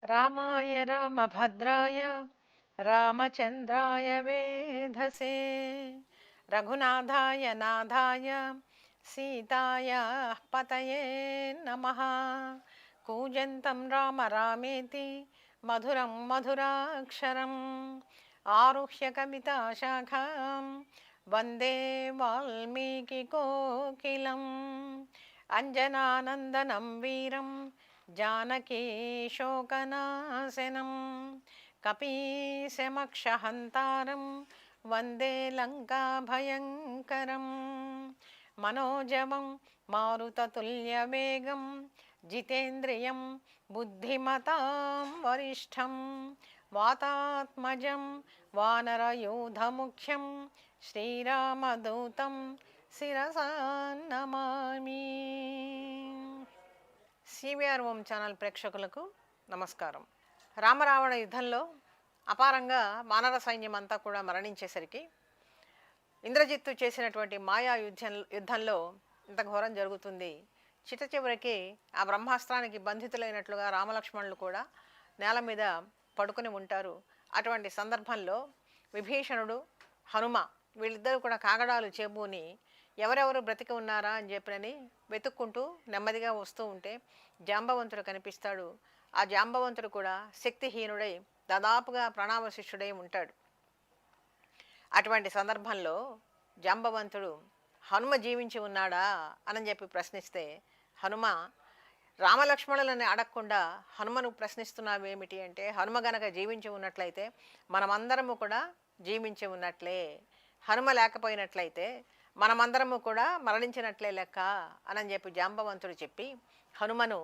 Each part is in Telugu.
రామాయ రామభద్రాయ రామచంద్రాయ వేధసే రఘునాథాయ నాథాయ సీతాయ పతయే నమః. కూజంతం రామ రామేతి మధురం మధురాక్షరం ఆరుహ్య కవితాశాఖాం వందే వాల్మీకి కోకిలం. అంజనానందనం వీరం జానకీ శోకనాశనం కపీశమక్షహంతారం వందే లంకాభయంకరం. మనోజవం మారుతతుల్యవేగం జితేంద్రియం బుద్ధిమతాం వరిష్టం వాతాత్మజం వానరయూధముఖ్యం శ్రీరామదూతం శిరసా నమామి. సివిఆర్ ఓం ఛానల్ ప్రేక్షకులకు నమస్కారం. రామరావణ యుద్ధంలో అపారంగా వానర సైన్యం అంతా కూడా మరణించేసరికి ఇంద్రజిత్తు చేసినటువంటి మాయా యుద్ధంలో ఇంత ఘోరం జరుగుతుంది. చిట్ట చివరికి ఆ బ్రహ్మాస్త్రానికి బంధితులైనట్లుగా రామలక్ష్మణులు కూడా నేల మీద పడుకుని ఉంటారు. అటువంటి సందర్భంలో విభీషణుడు, హనుమ వీళ్ళిద్దరూ కూడా కాగడాలు చేబూని ఎవరెవరు బ్రతికి ఉన్నారా అని చెప్పని వెతుక్కుంటూ నెమ్మదిగా వస్తూ ఉంటే జాంబవంతుడు కనిపిస్తాడు. ఆ జాంబవంతుడు కూడా శక్తిహీనుడై దాదాపుగా ప్రణావశిష్యుడై ఉంటాడు. అటువంటి సందర్భంలో జాంబవంతుడు హనుమ జీవించి ఉన్నాడా అని చెప్పి ప్రశ్నిస్తే హనుమ రామలక్ష్మణులని అడగకుండా హనుమను ప్రశ్నిస్తున్నావేమిటి అంటే, హనుమ గనక జీవించి ఉన్నట్లయితే మనమందరము కూడా జీవించి ఉన్నట్లే, హనుమ లేకపోయినట్లయితే మనమందరము కూడా మరణించినట్లే లెక్క అని చెప్పి జాంబవంతుడు చెప్పి హనుమను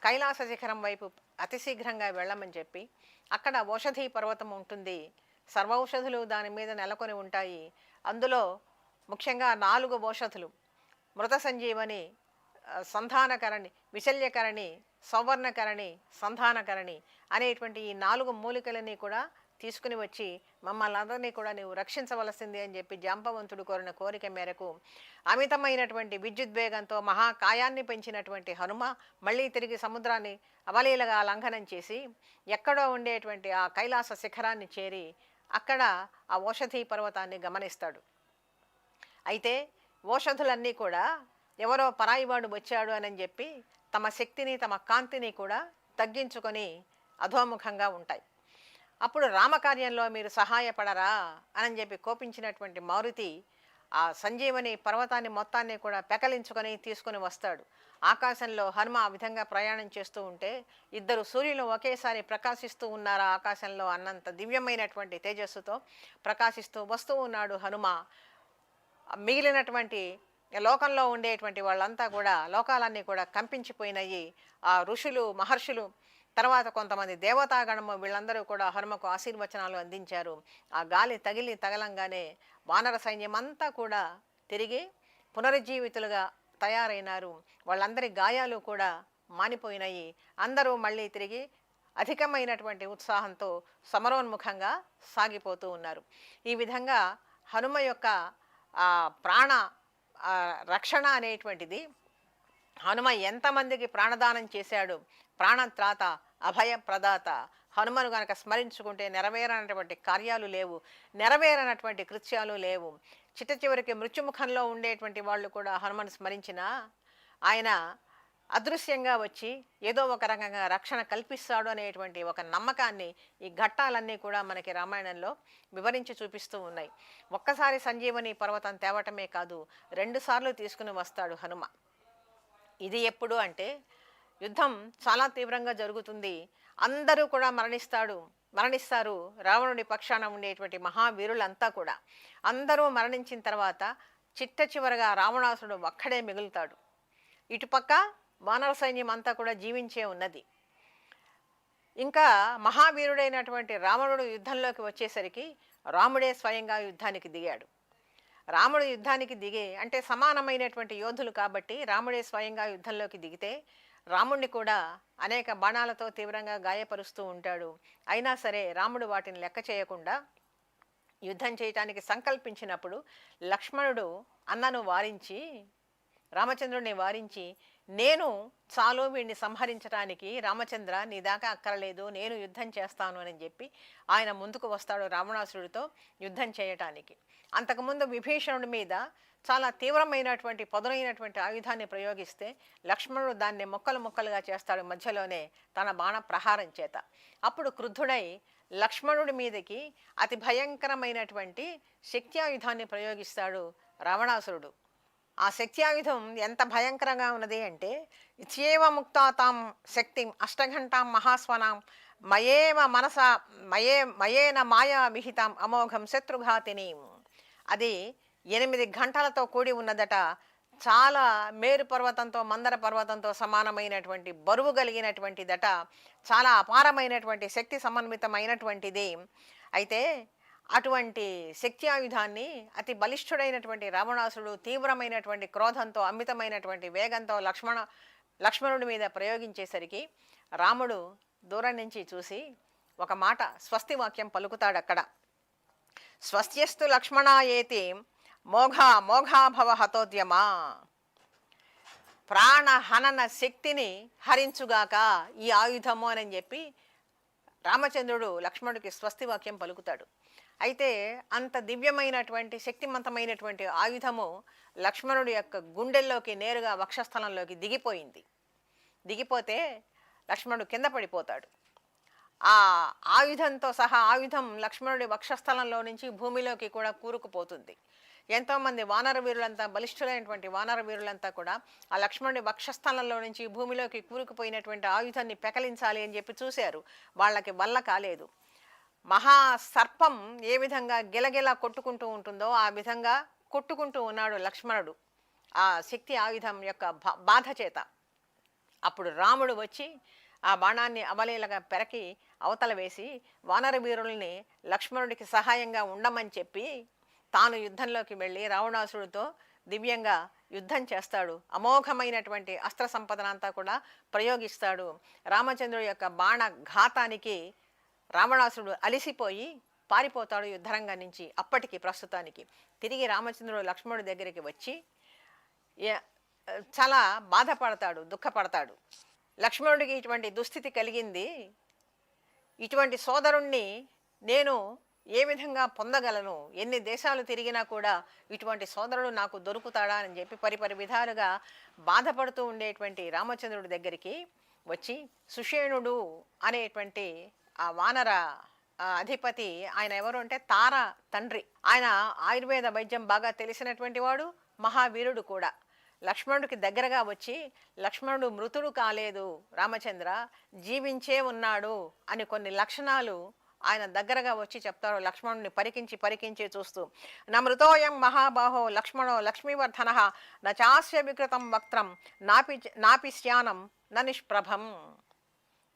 కైలాస శిఖరం వైపు అతి శీఘ్రంగా వెళ్ళమని చెప్పి, అక్కడ ఔషధీ పర్వతం ఉంటుంది, సర్వౌషధులు దాని మీద నెలకొని ఉంటాయి. అందులో ముఖ్యంగా 4 ఔషధులు మృత సంజీవని, సంధానకరణి, విశల్యకరణి, సౌవర్ణకరణి, సంధానకరణి అనేటువంటి ఈ 4 మూలికలని కూడా తీసుకుని వచ్చి మమ్మల్ని అందరినీ కూడా నీవు రక్షించవలసింది అని చెప్పి జాంబవంతుడు కోరిన కోరిక మేరకు అమితమైనటువంటి విద్యుద్వేగంతో మహాకాయాన్ని పెంచినటువంటి హనుమ మళ్ళీ తిరిగి సముద్రాన్ని అవలీలగా లంఘనం చేసి ఎక్కడో ఉండేటువంటి ఆ కైలాస శిఖరాన్ని చేరి అక్కడ ఆ ఔషధీ పర్వతాన్ని గమనిస్తాడు. అయితే ఔషధులన్నీ కూడా ఎవరో పరాయివాడు వచ్చాడు అని చెప్పి తమ శక్తిని తమ కాంతిని కూడా తగ్గించుకొని అధోముఖంగా ఉంటాయి. అప్పుడు రామకార్యంలో మీరు సహాయపడరా అని చెప్పి కోపించినటువంటి మారుతి ఆ సంజీవని పర్వతాన్ని మొత్తాన్ని కూడా పెకలించుకొని తీసుకుని వస్తాడు. ఆకాశంలో హనుమ ఆ విధంగా ప్రయాణం చేస్తూ ఉంటే ఇద్దరు సూర్యులు ఒకేసారి ప్రకాశిస్తూ ఉన్నారా ఆకాశంలో అన్నంత దివ్యమైనటువంటి తేజస్సుతో ప్రకాశిస్తూ వస్తూ ఉన్నాడు హనుమ. మిగిలినటువంటి లోకంలో ఉండేటువంటి వాళ్ళంతా కూడా లోకాలన్నీ కూడా కంపించిపోయినాయి. ఆ ఋషులు, మహర్షులు, తర్వాత కొంతమంది దేవతాగణము వీళ్ళందరూ కూడా హనుమకు ఆశీర్వచనాలు అందించారు. ఆ గాలి తగలంగానే వానర సైన్యం అంతా కూడా తిరిగి పునరుజ్జీవితులుగా తయారైనారు. వాళ్ళందరి గాయాలు కూడా మానిపోయినాయి. అందరూ మళ్ళీ తిరిగి అధికమైనటువంటి ఉత్సాహంతో సమరోన్ముఖంగా సాగిపోతూ ఉన్నారు. ఈ విధంగా హనుమ యొక్క ప్రాణ రక్షణ అనేటువంటిది, హనుమ ఎంతమందికి ప్రాణదానం చేశాడు, ప్రాణత్రాత, అభయ ప్రదాత. హనుమను గనక స్మరించుకుంటే నెరవేరనటువంటి కార్యాలు లేవు, నెరవేరనటువంటి కృత్యాలు లేవు. చిట్ట చివరికి మృత్యుముఖంలో ఉండేటువంటి వాళ్ళు కూడా హనుమను స్మరించినా ఆయన అదృశ్యంగా వచ్చి ఏదో ఒక రకంగా రక్షణ కల్పిస్తాడు అనేటువంటి ఒక నమ్మకాన్ని ఈ ఘట్టాలన్నీ కూడా మనకి రామాయణంలో వివరించి చూపిస్తూ ఉన్నాయి. ఒక్కసారి సంజీవని పర్వతం తేవటమే కాదు, 2 సార్లు తీసుకుని వస్తాడు హనుమ. ఇది ఎప్పుడు అంటే యుద్ధం చాలా తీవ్రంగా జరుగుతుంది, అందరూ కూడా మరణిస్తారు. రావణుడి పక్షాన ఉండేటువంటి మహావీరులంతా కూడా అందరూ మరణించిన తర్వాత చిట్ట చివరగా రావణాసురుడు ఒక్కడే మిగులుతాడు. ఇటుపక్క వానర సైన్యం అంతా కూడా జీవించే ఉన్నది. ఇంకా మహావీరుడైనటువంటి రావణుడు యుద్ధంలోకి వచ్చేసరికి రాముడే స్వయంగా యుద్ధానికి దిగాడు. రాముడు యుద్ధానికి దిగే అంటే సమానమైనటువంటి యోధులు కాబట్టి రాముడే స్వయంగా యుద్ధంలోకి దిగితే రాముడిని కూడా అనేక బాణాలతో తీవ్రంగా గాయపరుస్తూ ఉంటాడు. అయినా సరే రాముడు వాటిని లెక్క చేయకుండా యుద్ధం చేయటానికి సంకల్పించినప్పుడు లక్ష్మణుడు అన్నను వారించి, రామచంద్రుడిని వారించి, నేను చాలు వీడిని సంహరించడానికి, రామచంద్ర నీ దాకా అక్కరలేదు, నేను యుద్ధం చేస్తాను అని చెప్పి ఆయన ముందుకు వస్తాడు రావణాసురుడితో యుద్ధం చేయటానికి. అంతకుముందు విభీషణుడి మీద చాలా తీవ్రమైనటువంటి పదునైనటువంటి ఆయుధాన్ని ప్రయోగిస్తే లక్ష్మణుడు దాన్ని ముక్కలు ముక్కలుగా చేస్తాడు మధ్యలోనే తన బాణ ప్రహారం చేత. అప్పుడు క్రుద్ధుడై లక్ష్మణుడి మీదకి అతి భయంకరమైనటువంటి శక్త్యాయుధాన్ని ప్రయోగిస్తాడు రావణాసురుడు. ఆ శక్త్యాయుధం ఎంత భయంకరంగా ఉన్నది అంటే, ఇత్యేవ ముక్తాతాం శక్తిం అష్టఘంటాం మహాస్వనాం మయేవ మనస మయేన మాయా విహితాం అమోఘం శత్రుఘాతిని. అది 8 గంటలతో కూడి ఉన్నదట. చాలా మేరు పర్వతంతో మందర పర్వతంతో సమానమైనటువంటి బరువు కలిగినటువంటిదట. చాలా అపారమైనటువంటి శక్తి సమన్వితమైనటువంటిది. అయితే అటువంటి శక్తి ఆయుధాన్ని అతి బలిష్ఠుడైనటువంటి రావణాసుడు తీవ్రమైనటువంటి క్రోధంతో అమితమైనటువంటి వేగంతో లక్ష్మణుడి మీద ప్రయోగించేసరికి రాముడు దూరం నుంచి చూసి ఒక మాట స్వస్తి వాక్యం పలుకుతాడు అక్కడ. స్వస్త్యస్తు లక్ష్మణాయేతి మోఘాభవ హతోద్యమా. ప్రాణహనన శక్తిని హరించుగాక ఈ ఆయుధము అని చెప్పి రామచంద్రుడు లక్ష్మణుడికి స్వస్తి వాక్యం పలుకుతాడు. అయితే అంత దివ్యమైనటువంటి శక్తిమంతమైనటువంటి ఆయుధము లక్ష్మణుడి యొక్క గుండెల్లోకి నేరుగా వక్షస్థలంలోకి దిగిపోయింది. దిగిపోతే లక్ష్మణుడు కింద పడిపోతాడు. ఆ ఆయుధంతో సహా ఆయుధం లక్ష్మణుడి వక్షస్థలంలో నుంచి భూమిలోకి కూడా కూరుకుపోతుంది. ఎంతోమంది వానర వీరులంతా, బలిష్ఠులైనటువంటి వానర వీరులంతా కూడా ఆ లక్ష్మణుడి వక్షస్థలంలో నుంచి భూమిలోకి కూరుకుపోయినటువంటి ఆయుధాన్ని పెకలించాలి అని చెప్పి చూశారు. వాళ్ళకి వల్ల కాలేదు. మహాసర్పం ఏ విధంగా గిలగిలా కొట్టుకుంటూ ఉంటుందో ఆ విధంగా కొట్టుకుంటూ ఉన్నాడు లక్ష్మణుడు ఆ శక్తి ఆయుధం యొక్క బాధ చేత. అప్పుడు రాముడు వచ్చి ఆ బాణాన్ని అవలీలగా పెరకి అవతల వేసి వానర వీరుల్ని లక్ష్మణుడికి సహాయంగా ఉండమని చెప్పి తాను యుద్ధంలోకి వెళ్ళి రావణాసురుడితో దివ్యంగా యుద్ధం చేస్తాడు. అమోఘమైనటువంటి అస్త్ర సంపదనంతా కూడా ప్రయోగిస్తాడు. రామచంద్రుడి యొక్క బాణ ఘాతానికి రావణాసురుడు అలిసిపోయి పారిపోతాడు యుద్ధరంగం నుంచి. అప్పటికి ప్రస్తుతానికి తిరిగి రామచంద్రుడు లక్ష్మణుడి దగ్గరికి వచ్చి చాలా బాధపడతాడు, దుఃఖపడతాడు. లక్ష్మణుడికి ఇటువంటి దుస్థితి కలిగింది, ఇటువంటి సోదరుణ్ణి నేను ఏ విధంగా పొందగలను, ఎన్ని దేశాలు తిరిగినా కూడా ఇటువంటి సోదరుడు నాకు దొరుకుతాడా అని చెప్పి పరిపరి విధాలుగా బాధపడుతూ ఉండేటువంటి రామచంద్రుడి దగ్గరికి వచ్చి సుషేణుడు అనేటువంటి ఆ వానర అధిపతి, ఆయన ఎవరు అంటే తార తండ్రి, ఆయన ఆయుర్వేద వైద్యం బాగా తెలిసినటువంటి వాడు, మహావీరుడు కూడా. లక్ష్మణుడికి దగ్గరగా వచ్చి లక్ష్మణుడు మృతుడు కాలేదు, రామచంద్ర జీవించే ఉన్నాడు అని కొన్ని లక్షణాలు ఆయన దగ్గరగా వచ్చి చెప్తారు. లక్ష్మణుడిని పరికించి చూస్తూ నమృతోయం మహాబాహో లక్ష్మణో లక్ష్మీవర్ధన నాస్య వికృతం వక్త్రం నాపి శ్యానం నిష్ప్రభం.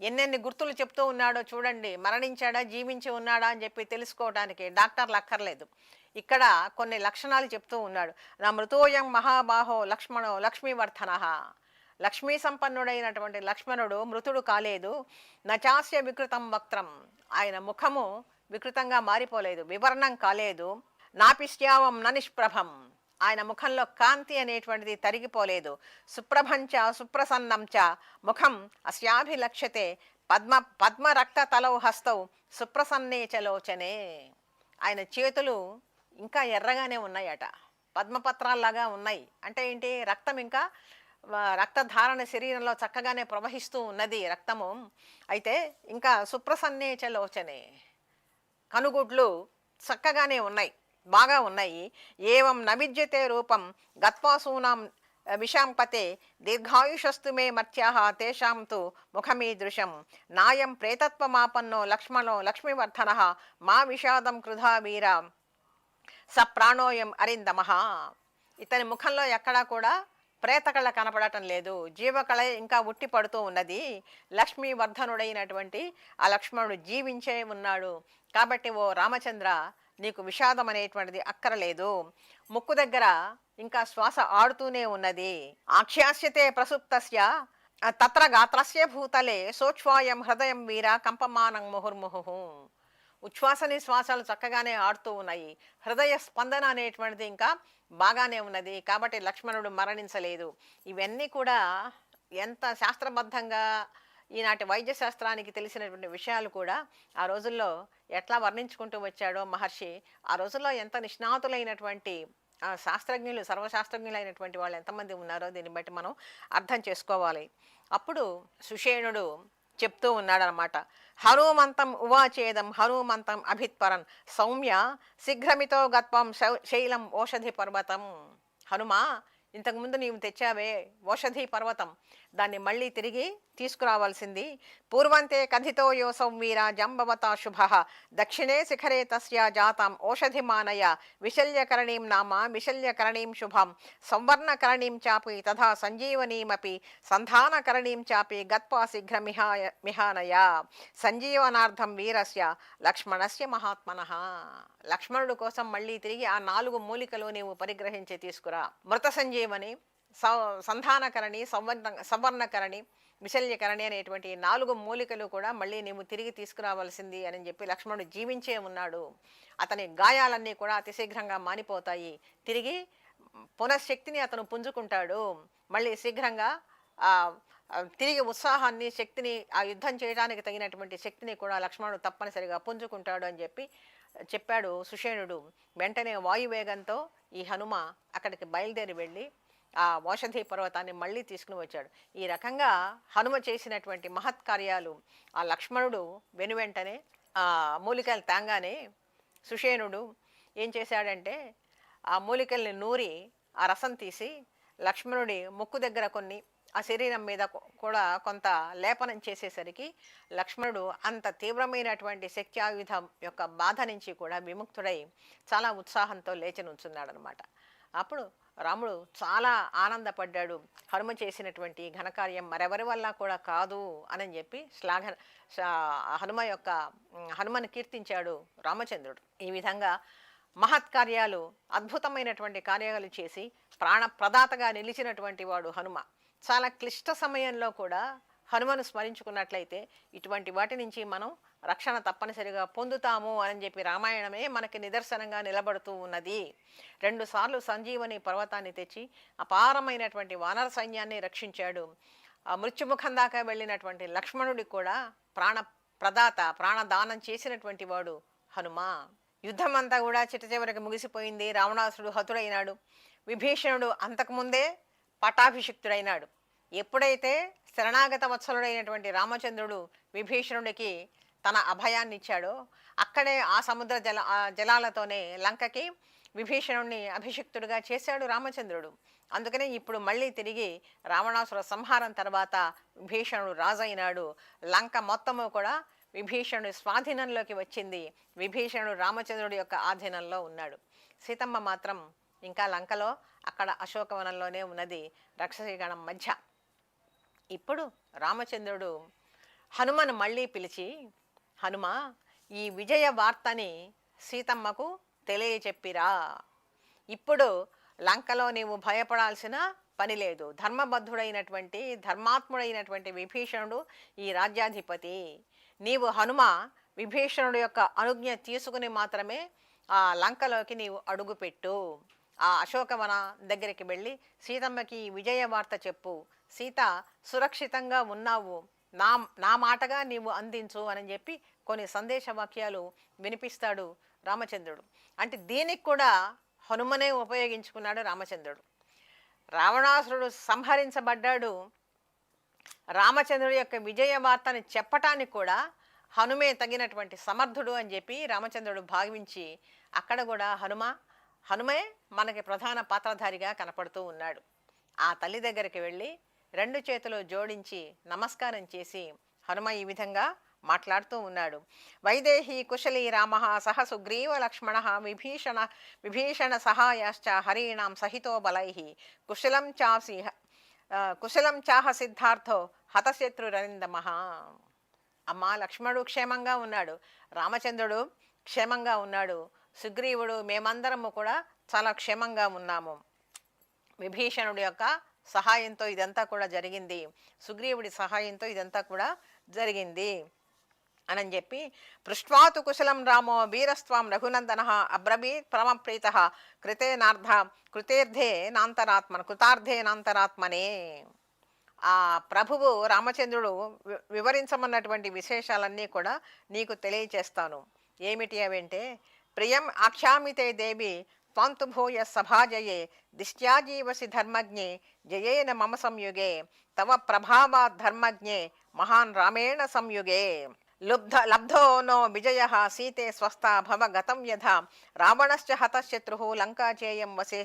ఎన్నెన్ని గుర్తులు చెప్తూ ఉన్నాడో చూడండి. మరణించాడా జీవించి ఉన్నాడా అని చెప్పి తెలుసుకోవడానికి డాక్టర్లు అక్కర్లేదు. ఇక్కడ కొన్ని లక్షణాలు చెప్తూ ఉన్నాడు. నా మృతోయం మహాబాహో లక్ష్మణో లక్ష్మీవర్ధన, లక్ష్మీ సంపన్నుడైనటువంటి లక్ష్మణుడు మృతుడు కాలేదు. నచాస్య వికృతం వక్త్రం, ఆయన ముఖము వికృతంగా మారిపోలేదు, వివర్ణం కాలేదు. నాపిశ్యావం నిష్ప్రభం, ఆయన ముఖంలో కాంతి అనేటువంటిది తరిగిపోలేదు. సుప్రభంచ సుప్రసన్నం చ ముఖం అస్యాభిలక్ష్యతే పద్మరక్త తలౌ హస్తౌ సుప్రసన్నే చలోచనే. ఆయన చేతులు ఇంకా ఎర్రగానే ఉన్నాయట, పద్మపత్రాల్లాగా ఉన్నాయి. అంటే ఏంటి, రక్తం ఇంకా రక్తధారణ శరీరంలో చక్కగానే ప్రవహిస్తూ ఉన్నది రక్తము. అయితే ఇంకా సుప్రసన్నే చలోచనే, కనుగుడ్లు చక్కగానే ఉన్నాయి, బాగా ఉన్నాయి. ఏవం నవిద్యతే రూపం గత్వాసూనాం విషాంపతే దీర్ఘాయుషస్తు మే మర్త్యాః తేషాం తు ముఖమీదృశం నాయం ప్రేతత్వమాపన్నో లక్ష్మణో లక్ష్మీవర్ధనః మా విషాదం కృధా వీర స ప్రాణోయం అరిందమః. ఇతని ముఖంలో ఎక్కడా కూడా ప్రేతకళ కనపడటం లేదు, జీవకళ ఇంకా ఉట్టి పడుతూ ఉన్నది. లక్ష్మీవర్ధనుడైనటువంటి ఆ లక్ష్మణుడు జీవించే ఉన్నాడు. కాబట్టి ఓ రామచంద్ర, నీకు విషాదం అనేటువంటిది అక్కరలేదు. ముక్కు దగ్గర ఇంకా శ్వాస ఆడుతూనే ఉన్నది. ఆఖ్యాస్యతే ప్రసుప్తస్య తత్ర గాత్రస్య భూతలే సోచ్వాయం హృదయం వీర కంపమానం ముహుర్ముహు. ఉచ్ఛ్వాస నిశ్వాసాలు చక్కగానే ఆడుతూ ఉన్నాయి. హృదయ స్పందన అనేటువంటిది ఇంకా బాగానే ఉన్నది. కాబట్టి లక్ష్మణుడు మరణించలేదు. ఇవన్నీ కూడా ఎంత శాస్త్రబద్ధంగా ఈనాటి వైద్య శాస్త్రానికి తెలిసినటువంటి విషయాలు కూడా ఆ రోజుల్లో ఎట్లా వర్ణించుకుంటూ వచ్చాడో మహర్షి, ఆ రోజుల్లో ఎంత నిష్ణాతులైనటువంటి శాస్త్రజ్ఞులు, సర్వశాస్త్రజ్ఞులైనటువంటి వాళ్ళు ఎంతమంది ఉన్నారో దీన్ని బట్టి మనం అర్థం చేసుకోవాలి. అప్పుడు సుషేణుడు చెప్తూ ఉన్నాడనమాట. హనుమంతం ఉవాచేదం హనుమంతం అభిత్పరన్ సౌమ్య శీఘ్రమితో గత్వం శైలం ఓషధి పర్వతం. హనుమా, ఇంతకుముందు నీవు తెచ్చావే ఓషధి పర్వతం, దాన్ని మళ్ళీ తిరిగి తీసుకురావాల్సింది. పూర్వంతే కథితో యోసౌ వీర జంబవతా శుభ దక్షిణే శిఖరే తస్య జాతం ఓషధి మానయ విశల్యకరణీం నామ విశల్యకరణీం శుభం సంవర్ణకరణీం చాపి తథా సంజీవనీమపి సంధానకరణీం చాపి గత్వా శీఘ్ర మిహానయ సంజీవనార్థం వీరస్య లక్ష్మణస్య మహాత్మనః. లక్ష్మణుడు కోసం మళ్ళీ తిరిగి ఆ 4 మూలికలు నీవు పరిగ్రహించి తీసుకురా. మృత సంజీవని, సంధానకరణి, సంవర్ణకరణి, విశల్యకరణి అనేటువంటి 4 మూలికలు కూడా మళ్ళీ నీవు తిరిగి తీసుకురావాల్సింది అని చెప్పి లక్ష్మణుడు జీవించే ఉన్నాడు. అతని గాయాలన్నీ కూడా అతి శీఘ్రంగా మానిపోతాయి. తిరిగి పునఃశక్తిని అతను పుంజుకుంటాడు. మళ్ళీ శీఘ్రంగా తిరిగి ఉత్సాహాన్ని, శక్తిని, ఆ యుద్ధం చేయడానికి తగినటువంటి శక్తిని కూడా లక్ష్మణుడు తప్పనిసరిగా పుంజుకుంటాడు అని చెప్పాడు సుషేణుడు. వెంటనే వాయువేగంతో ఈ హనుమ అక్కడికి బయలుదేరి వెళ్ళి ఆ ఓషధి పర్వతాన్ని మళ్ళీ తీసుకుని వచ్చాడు. ఈ రకంగా హనుమ చేసినటువంటి మహత్కార్యాలు ఆ లక్ష్మణుడు వెనువెంటనే ఆ మూలికలు తాంగానే సుషేణుడు ఏం చేశాడంటే ఆ మూలికల్ని నూరి ఆ రసం తీసి లక్ష్మణుడి ముక్కు దగ్గర కొన్ని, ఆ శరీరం మీద కూడా కొంత లేపనం చేసేసరికి లక్ష్మణుడు అంత తీవ్రమైనటువంటి శక్త్యాయుధం యొక్క బాధ నుంచి కూడా విముక్తుడై చాలా ఉత్సాహంతో లేచి నుంచున్నాడనమాట. అప్పుడు రాముడు చాలా ఆనందపడ్డాడు. హనుమ చేసినటువంటి ఘనకార్యం మరెవరి వల్ల కూడా కాదు అని చెప్పి హనుమను కీర్తించాడు రామచంద్రుడు. ఈ విధంగా మహత్కార్యాలు, అద్భుతమైనటువంటి కార్యాలు చేసి ప్రాణప్రదాతగా నిలిచినటువంటి వాడు హనుమ. చాలా క్లిష్ట సమయంలో కూడా హనుమను స్మరించుకున్నట్లయితే ఇటువంటి వాటి నుంచి మనం రక్షణ తప్పనిసరిగా పొందుతాము అని చెప్పి రామాయణమే మనకి నిదర్శనంగా నిలబడుతూ ఉన్నది. 2 సార్లు సంజీవని పర్వతాన్ని తెచ్చి అపారమైనటువంటి వానర సైన్యాన్ని రక్షించాడు. ఆ మృత్యుముఖం దాకా వెళ్ళినటువంటి లక్ష్మణుడి కూడా ప్రాణదానం చేసినటువంటి వాడు హనుమ. యుద్ధం అంతా కూడా చిట్టచివరికి ముగిసిపోయింది. రావణాసురుడు హతుడైనాడు. విభీషణుడు అంతకుముందే పట్టాభిషిక్తుడైనాడు. ఎప్పుడైతే శరణాగత వత్సలుడైనటువంటి రామచంద్రుడు విభీషణుడికి తన అభయాన్ని ఇచ్చాడో అక్కడే ఆ సముద్ర జలాలతోనే లంకకి విభీషణుడిని అభిషిక్తుడిగా చేశాడు రామచంద్రుడు. అందుకనే ఇప్పుడు మళ్ళీ తిరిగి రావణాసుర సంహారం తర్వాత విభీషణుడు రాజైనాడు. లంక మొత్తము కూడా విభీషణుడి స్వాధీనంలోకి వచ్చింది. విభీషణుడు రామచంద్రుడి యొక్క ఆధీనంలో ఉన్నాడు. సీతమ్మ మాత్రం ఇంకా లంకలో అక్కడ అశోకవనంలోనే ఉన్నది రాక్షసీగణం మధ్య. ఇప్పుడు రామచంద్రుడు హనుమను మళ్ళీ పిలిచి, హనుమ, ఈ విజయ వార్తని సీతమ్మకు తెలియచెప్పిరా. ఇప్పుడు లంకలో నీవు భయపడాల్సిన పని లేదు. ధర్మబద్ధుడైనటువంటి, ధర్మాత్ముడైనటువంటి విభీషణుడు ఈ రాజ్యాధిపతి. నీవు హనుమ విభీషణుడు యొక్క అనుజ్ఞ తీసుకుని మాత్రమే ఆ లంకలోకి నీవు అడుగుపెట్టు. ఆ అశోకవన దగ్గరికి వెళ్ళి సీతమ్మకి విజయ వార్త చెప్పు. సీత సురక్షితంగా ఉన్నావు, నా మాటగా నీవు అందించు అని చెప్పి కొన్ని సందేశ వాక్యాలు వినిపిస్తాడు రామచంద్రుడు. అంటే దీనికి కూడా హనుమనే ఉపయోగించుకున్నాడు రామచంద్రుడు. రావణాసురుడు సంహరించబడ్డాడు. రామచంద్రుడి యొక్క విజయ వార్తని చెప్పటానికి కూడా హనుమే తగినటువంటి సమర్థుడు అని చెప్పి రామచంద్రుడు భావించి అక్కడ కూడా హనుమే మనకి ప్రధాన పాత్రధారిగా కనపడుతూ ఉన్నాడు. ఆ తల్లి దగ్గరికి వెళ్ళి 2 చేతులు జోడించి నమస్కారం చేసి హనుమ ఈ విధంగా మాట్లాడుతూ ఉన్నాడు. వైదేహి కుశలీ రామ సహ సుగ్రీవ లక్ష్మణ విభీషణ సహాయాశ్చ హరీణాం సహితో బలై కుశలం చాహ సిద్ధార్థో హతశత్రురనిందమ. అమ్మ, లక్ష్మణుడు క్షేమంగా ఉన్నాడు, రామచంద్రుడు క్షేమంగా ఉన్నాడు, సుగ్రీవుడు, మేమందరము కూడా చాలా క్షేమంగా ఉన్నాము. విభీషణుడి యొక్క సహాయంతో ఇదంతా కూడా జరిగింది. సుగ్రీవుడి సహాయంతో ఇదంతా కూడా జరిగింది. అని చెప్పి పృష్ట్వాతు కుశలం రామో వీరస్వాం రఘునందన అబ్రవీత్ పరమప్రీత కృతేనార్థ కృతేర్థే నాంతరాత్మన కృతార్థే నాంతరాత్మనే. ఆ ప్రభువు రామచంద్రుడు వివరించమన్నటువంటి విశేషాలన్నీ కూడా నీకు తెలియచేస్తాను. ఏమిటి అవంటే, ప్రియం ఆఖ్యామితే దేవి త్వంతు భూయ సభాజయే దిష్ట్యాజీవసి ధర్మజ్ఞే జయేన మమ సంయుగే తవ ప్రభావాత్ ధర్మజ్ఞే మహాన్ రామేణ సంయుగే లబ్ధో నో విజయ సీతే స్వస్థ భవ గతం యథా రావణశ్చ హతశత్రు లంకాచేయం వసే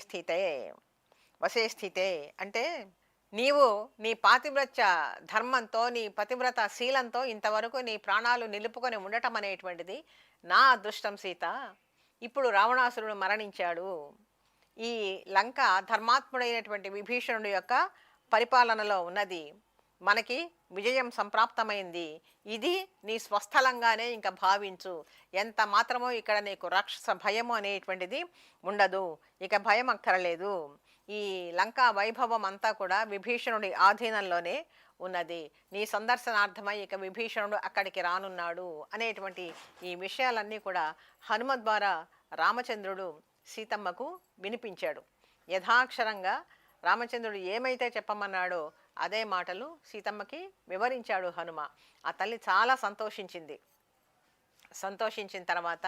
స్థితే అంటే, నీవు నీ పాతివ్రత్య ధర్మంతో నీ పతివ్రత శీలంతో ఇంతవరకు నీ ప్రాణాలు నిలుపుకొని ఉండటం అనేటువంటిది నా అదృష్టం సీత. ఇప్పుడు రావణాసురుడు మరణించాడు. ఈ లంక ధర్మాత్ముడైనటువంటి విభీషణుడు యొక్క పరిపాలనలో ఉన్నది. మనకి విజయం సంప్రాప్తమైంది. ఇది నీ స్వస్థలంగానే ఇంకా భావించు. ఎంత మాత్రమో ఇక్కడ నీకు రాక్షస భయము అనేటువంటిది ఉండదు. ఇక భయం అక్కరలేదు. ఈ లంకా వైభవం అంతా కూడా విభీషణుడి ఆధీనంలోనే ఉన్నది. నీ సందర్శనార్థమై ఇక విభీషణుడు అక్కడికి రానున్నాడు అనేటువంటి ఈ విషయాలన్నీ కూడా హనుమ ద్వారా రామచంద్రుడు సీతమ్మకు వినిపించాడు. యథాక్షరంగా రామచంద్రుడు ఏమైతే చెప్పమన్నాడో అదే మాటలు సీతమ్మకి వివరించాడు హనుమ. ఆ తల్లి చాలా సంతోషించింది. సంతోషించిన తర్వాత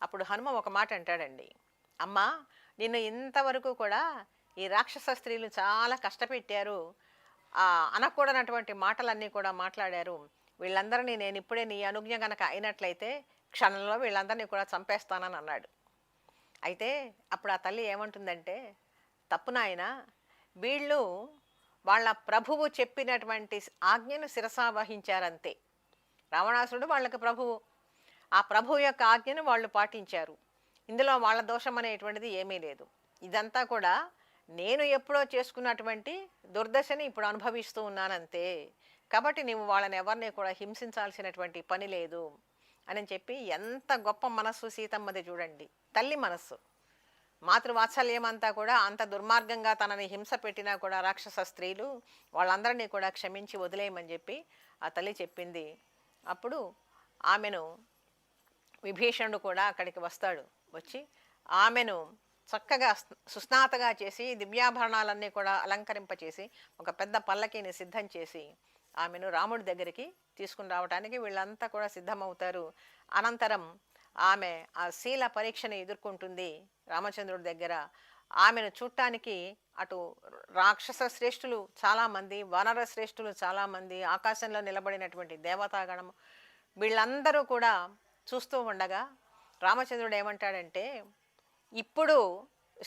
అప్పుడు హనుమ ఒక మాట అంటాడండి, అమ్మా, నిన్ను ఇంతవరకు కూడా ఈ రాక్షస స్త్రీలు చాలా కష్టపెట్టారు, అనకూడనటువంటి మాటలన్నీ కూడా మాట్లాడారు. వీళ్ళందరినీ నేను ఇప్పుడే నీ అనుజ్ఞ గనక అయినట్లయితే క్షణంలో వీళ్ళందరినీ కూడా చంపేస్తానని అన్నాడు. అయితే అప్పుడు ఆ తల్లి ఏమంటుందంటే, తప్పు నాయనా, వీళ్ళు వాళ్ళ ప్రభువు చెప్పినటువంటి ఆజ్ఞను శిరసావహించారంతే. రావణాసురుడు వాళ్ళకి ప్రభువు, ఆ ప్రభువు యొక్క ఆజ్ఞను వాళ్ళు పాటించారు. ఇందులో వాళ్ళ దోషం అనేటువంటిది ఏమీ లేదు. ఇదంతా కూడా నేను ఎప్పుడో చేసుకున్నటువంటి దుర్దశని ఇప్పుడు అనుభవిస్తూ ఉన్నానంతే. కాబట్టి నీవు వాళ్ళని ఎవరిని కూడా హింసించాల్సినటువంటి పని లేదు అని చెప్పి, ఎంత గొప్ప మనస్సు సీతమ్మది చూడండి. తల్లి మనస్సు, మాతృవాత్సల్యమంతా కూడా అంత దుర్మార్గంగా తనని హింస పెట్టినా కూడా రాక్షస స్త్రీలు వాళ్ళందరినీ కూడా క్షమించి వదిలేయమని చెప్పి ఆ తల్లి చెప్పింది. అప్పుడు ఆమెను విభీషణుడు కూడా అక్కడికి వస్తాడు. వచ్చి ఆమెను చక్కగా సుస్నాతగా చేసి దివ్యాభరణాలన్నీ కూడా అలంకరింపచేసి ఒక పెద్ద పల్లకీని సిద్ధం చేసి ఆమెను రాముడి దగ్గరికి తీసుకుని రావడానికి వీళ్ళంతా కూడా సిద్ధమవుతారు. అనంతరం ఆమె ఆ శీల పరీక్షను ఎదుర్కొంటుంది రామచంద్రుడి దగ్గర. ఆమెను చూడటానికి అటు రాక్షస శ్రేష్ఠులు చాలామంది, వానర శ్రేష్ఠులు చాలామంది, ఆకాశంలో నిలబడినటువంటి దేవతాగణం వీళ్ళందరూ కూడా చూస్తూ ఉండగా రామచంద్రుడు ఏమంటాడంటే, ఇప్పుడు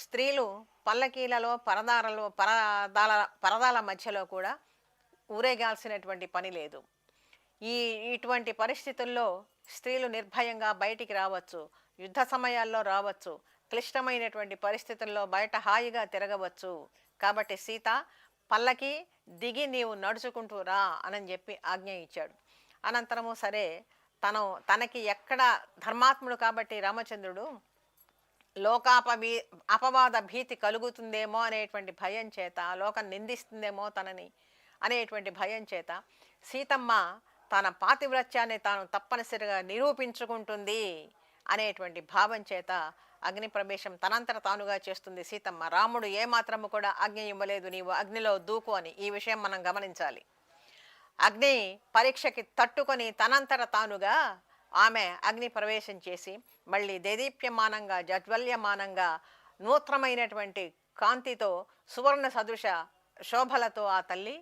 స్త్రీలు పల్లకీలలో పరదాల మధ్యలో కూడా ఊరేగాల్సినటువంటి పని లేదు. ఇటువంటి పరిస్థితుల్లో స్త్రీలు నిర్భయంగా బయటికి రావచ్చు, యుద్ధ సమయాల్లో రావచ్చు, క్లిష్టమైనటువంటి పరిస్థితుల్లో బయట హాయిగా తిరగవచ్చు. కాబట్టి సీత, పల్లకి దిగి నీవు నడుచుకుంటూ రా అని చెప్పి ఆజ్ఞ ఇచ్చాడు. అనంతరము సరే, తనకి ఎక్కడ ధర్మాత్ముడు కాబట్టి రామచంద్రుడు అపవాద భీతి కలుగుతుందేమో అనేటువంటి భయం చేత, లోకం నిందిస్తుందేమో తనని అనేటువంటి భయం చేత సీతమ్మ తన పాతివ్రత్యాన్ని తాను తప్పనిసరిగా నిరూపించుకుంటుంది అనేటువంటి భావం చేత అగ్ని ప్రవేశం తనంతట తానుగా చేస్తుంది సీతమ్మ. రాముడు ఏమాత్రము కూడా ఆజ్ఞ ఇవ్వలేదు, నీవు అగ్నిలో దూకు అని. ఈ విషయం మనం గమనించాలి. అగ్ని పరీక్షకి తట్టుకొని తనంతట తానుగా ఆమె అగ్ని ప్రవేశం చేసి మళ్ళీ దేదీప్యమానంగా జజ్వల్యమానంగా నూత్రమైనటువంటి కాంతితో సువర్ణ సదృశ శోభలతో ఆ తల్లి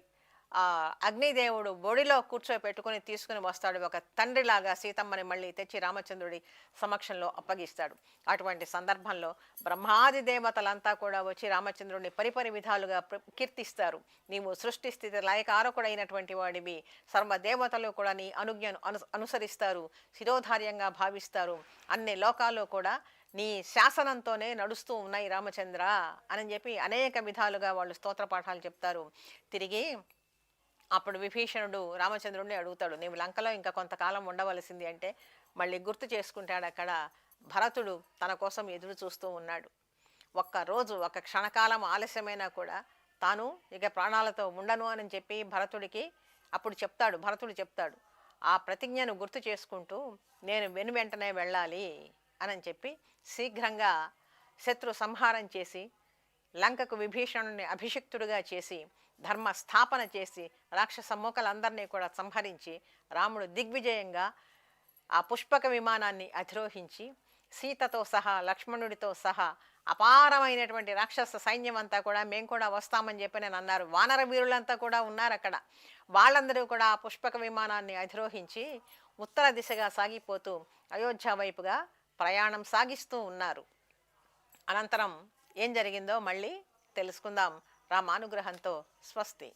అగ్నిదేవుడు బొడిలో కూర్చోపెట్టుకుని తీసుకుని వస్తాడు. ఒక తండ్రిలాగా సీతమ్మని మళ్ళీ తెచ్చి రామచంద్రుడి సమక్షంలో అప్పగిస్తాడు. అటువంటి సందర్భంలో బ్రహ్మాది దేవతలంతా కూడా వచ్చి రామచంద్రుడిని పరిపరి విధాలుగా కీర్తిస్తారు. నీవు సృష్టి స్థితి లయకారకుడైనటువంటి వాడివి, సర్వదేవతలు కూడా నీ అనుజ్ఞను అనుసరిస్తారు, శిరోధార్యంగా భావిస్తారు, అన్ని లోకాలు కూడా నీ శాసనంతోనే నడుస్తూ ఉన్నాయి రామచంద్ర అని చెప్పి అనేక విధాలుగా వాళ్ళు స్తోత్ర పాఠాలు చెప్తారు. తిరిగి అప్పుడు విభీషణుడు రామచంద్రుడిని అడుగుతాడు, నీవు లంకలో ఇంకా కొంతకాలం ఉండవలసింది అంటే. మళ్ళీ గుర్తు చేసుకుంటాడు, అక్కడ భరతుడు తన కోసం ఎదురు చూస్తూ ఉన్నాడు. ఒక్కరోజు ఒక క్షణకాలం ఆలస్యమైనా కూడా తాను ఇక ప్రాణాలతో ఉండను అని చెప్పి భరతుడు చెప్తాడు. ఆ ప్రతిజ్ఞను గుర్తు చేసుకుంటూ నేను వెనువెంటనే వెళ్ళాలి అని చెప్పి శీఘ్రంగా శత్రు సంహారం చేసి లంకకు విభీషణుని అభిషిక్తుడిగా చేసి ధర్మ స్థాపన చేసి రాక్షస మూకలందరినీ కూడా సంహరించి రాముడు దిగ్విజయంగా ఆ పుష్పక విమానాన్ని అధిరోహించి సీతతో సహా లక్ష్మణుడితో సహా అపారమైనటువంటి రాక్షస సైన్యం అంతా కూడా మేము కూడా వస్తామని చెప్పి నేను అన్నారు. వానర వీరులంతా కూడా ఉన్నారు అక్కడ. వాళ్ళందరూ కూడా ఆ పుష్పక విమానాన్ని అధిరోహించి ఉత్తర దిశగా సాగిపోతూ అయోధ్య వైపుగా ప్రయాణం సాగిస్తూ ఉన్నారు. అనంతరం ఏం జరిగిందో మళ్ళీ తెలుసుకుందాం. రామానుగ్రహంతో స్వస్తి.